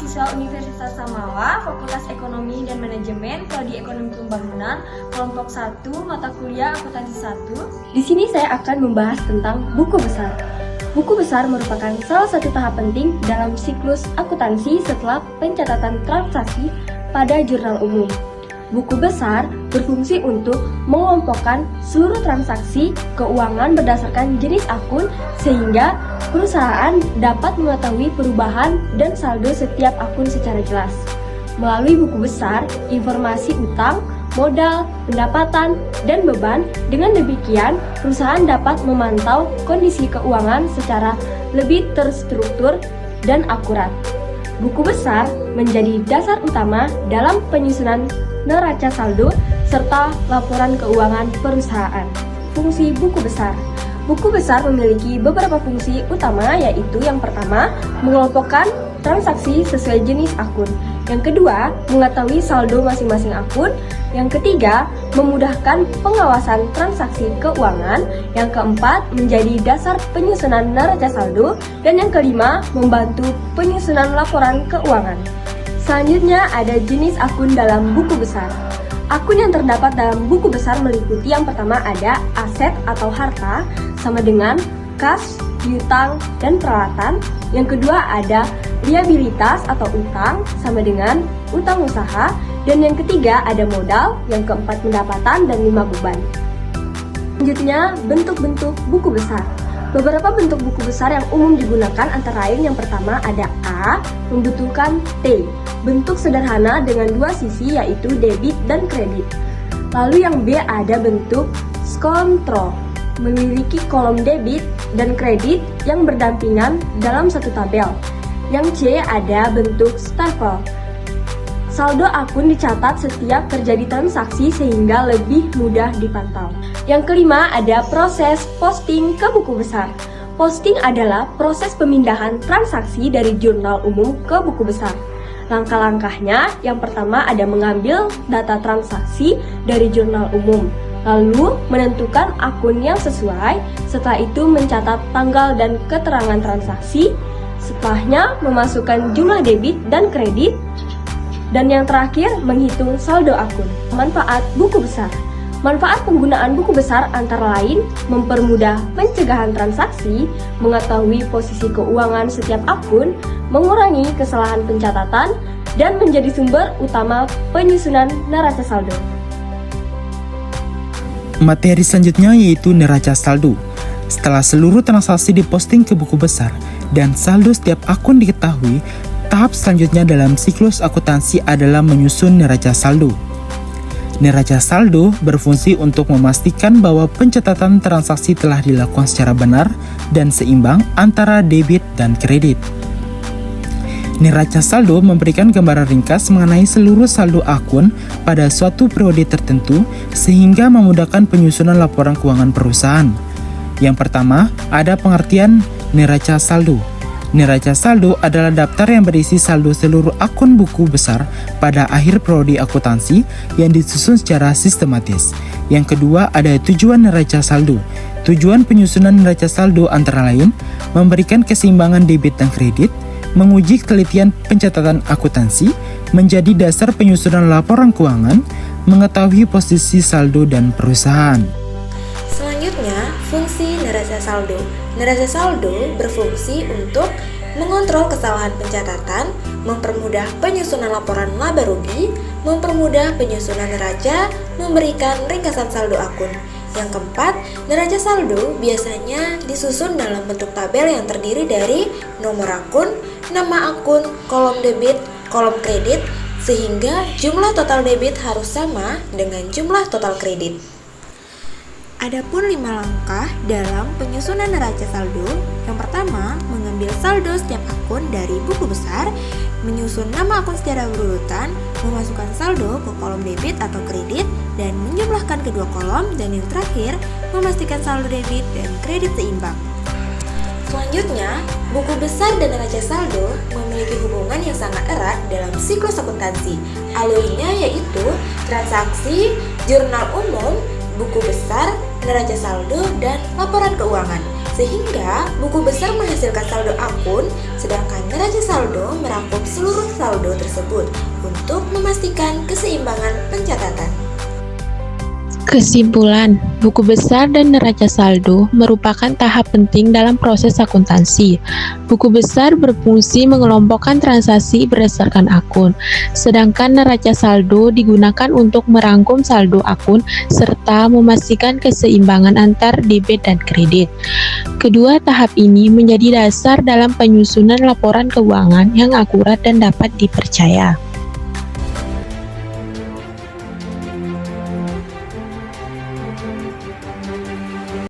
mahasiswa Universitas Samawa, Fakultas Ekonomi dan Manajemen, Prodi Ekonomi Pembangunan, kelompok 1, mata kuliah akuntansi 1. Di sini saya akan membahas tentang buku besar. Buku besar merupakan salah satu tahap penting dalam siklus akuntansi setelah pencatatan transaksi pada jurnal umum. Buku besar berfungsi untuk mengelompokkan seluruh transaksi keuangan berdasarkan jenis akun sehingga perusahaan dapat mengetahui perubahan dan saldo setiap akun secara jelas. Melalui buku besar, informasi utang, modal, pendapatan, dan beban, dengan demikian perusahaan dapat memantau kondisi keuangan secara lebih terstruktur dan akurat. Buku besar menjadi dasar utama dalam penyusunan neraca saldo serta laporan keuangan perusahaan. Fungsi buku besar. Buku besar memiliki beberapa fungsi utama, yaitu yang pertama, mengelompokkan transaksi sesuai jenis akun. Yang kedua, mengetahui saldo masing-masing akun. Yang ketiga, memudahkan pengawasan transaksi keuangan. Yang keempat, menjadi dasar penyusunan neraca saldo. Dan yang kelima, membantu penyusunan laporan keuangan. Selanjutnya ada jenis akun dalam buku besar. Akun yang terdapat dalam buku besar meliputi yang pertama ada aset atau harta sama dengan kas, piutang, dan peralatan. Yang kedua ada liabilitas atau utang sama dengan utang usaha. Dan yang ketiga ada modal, yang keempat pendapatan, dan 5 beban. Selanjutnya bentuk-bentuk buku besar. Beberapa bentuk buku besar yang umum digunakan antara lain yang pertama ada A, membutuhkan T, bentuk sederhana dengan dua sisi yaitu debit dan kredit. Lalu yang B ada bentuk kontrol, memiliki kolom debit dan kredit yang berdampingan dalam satu tabel. Yang C ada bentuk staple. Saldo akun dicatat setiap terjadi transaksi sehingga lebih mudah dipantau. Yang kelima ada proses posting ke buku besar. Posting adalah proses pemindahan transaksi dari jurnal umum ke buku besar. Langkah-langkahnya, yang pertama ada mengambil data transaksi dari jurnal umum, lalu menentukan akun yang sesuai, setelah itu mencatat tanggal dan keterangan transaksi, setelahnya memasukkan jumlah debit dan kredit, dan yang terakhir menghitung saldo akun. Manfaat buku besar. Manfaat penggunaan buku besar antara lain mempermudah pencegahan transaksi, mengetahui posisi keuangan setiap akun, mengurangi kesalahan pencatatan, dan menjadi sumber utama penyusunan neraca saldo. Materi selanjutnya yaitu neraca saldo. Setelah seluruh transaksi diposting ke buku besar dan saldo setiap akun diketahui, tahap selanjutnya dalam siklus akuntansi adalah menyusun neraca saldo. Neraca saldo berfungsi untuk memastikan bahwa pencatatan transaksi telah dilakukan secara benar dan seimbang antara debit dan kredit. Neraca saldo memberikan gambaran ringkas mengenai seluruh saldo akun pada suatu periode tertentu sehingga memudahkan penyusunan laporan keuangan perusahaan. Yang pertama, ada pengertian neraca saldo. Neraca saldo adalah daftar yang berisi saldo seluruh akun buku besar pada akhir periode akuntansi yang disusun secara sistematis. Yang kedua, ada tujuan neraca saldo. Tujuan penyusunan neraca saldo antara lain memberikan keseimbangan debit dan kredit, menguji ketelitian pencatatan akuntansi, menjadi dasar penyusunan laporan keuangan, mengetahui posisi saldo dan perusahaan. Selanjutnya, fungsi neraca saldo. Neraca saldo berfungsi untuk mengontrol kesalahan pencatatan, mempermudah penyusunan laporan laba rugi, mempermudah penyusunan neraca, memberikan ringkasan saldo akun. Yang keempat, neraca saldo biasanya disusun dalam bentuk tabel yang terdiri dari nomor akun, nama akun, kolom debit, kolom kredit, sehingga jumlah total debit harus sama dengan jumlah total kredit. Adapun 5 langkah dalam penyusunan neraca saldo. Yang pertama, mengambil saldo setiap akun dari buku besar, menyusun nama akun secara berurutan, memasukkan saldo ke kolom debit atau kredit, dan menjumlahkan kedua kolom, dan yang terakhir, memastikan saldo debit dan kredit seimbang. Selanjutnya, buku besar dan neraca saldo memiliki hubungan yang sangat erat dalam siklus akuntansi. Alurnya yaitu transaksi, jurnal umum, buku besar, neraca saldo, dan laporan keuangan. Sehingga buku besar menghasilkan saldo akun, sedangkan neraca saldo merangkum seluruh saldo tersebut untuk memastikan keseimbangan pencatatan. Kesimpulan, buku besar dan neraca saldo merupakan tahap penting dalam proses akuntansi. Buku besar berfungsi mengelompokkan transaksi berdasarkan akun, sedangkan neraca saldo digunakan untuk merangkum saldo akun serta memastikan keseimbangan antar debit dan kredit. Kedua tahap ini menjadi dasar dalam penyusunan laporan keuangan yang akurat dan dapat dipercaya.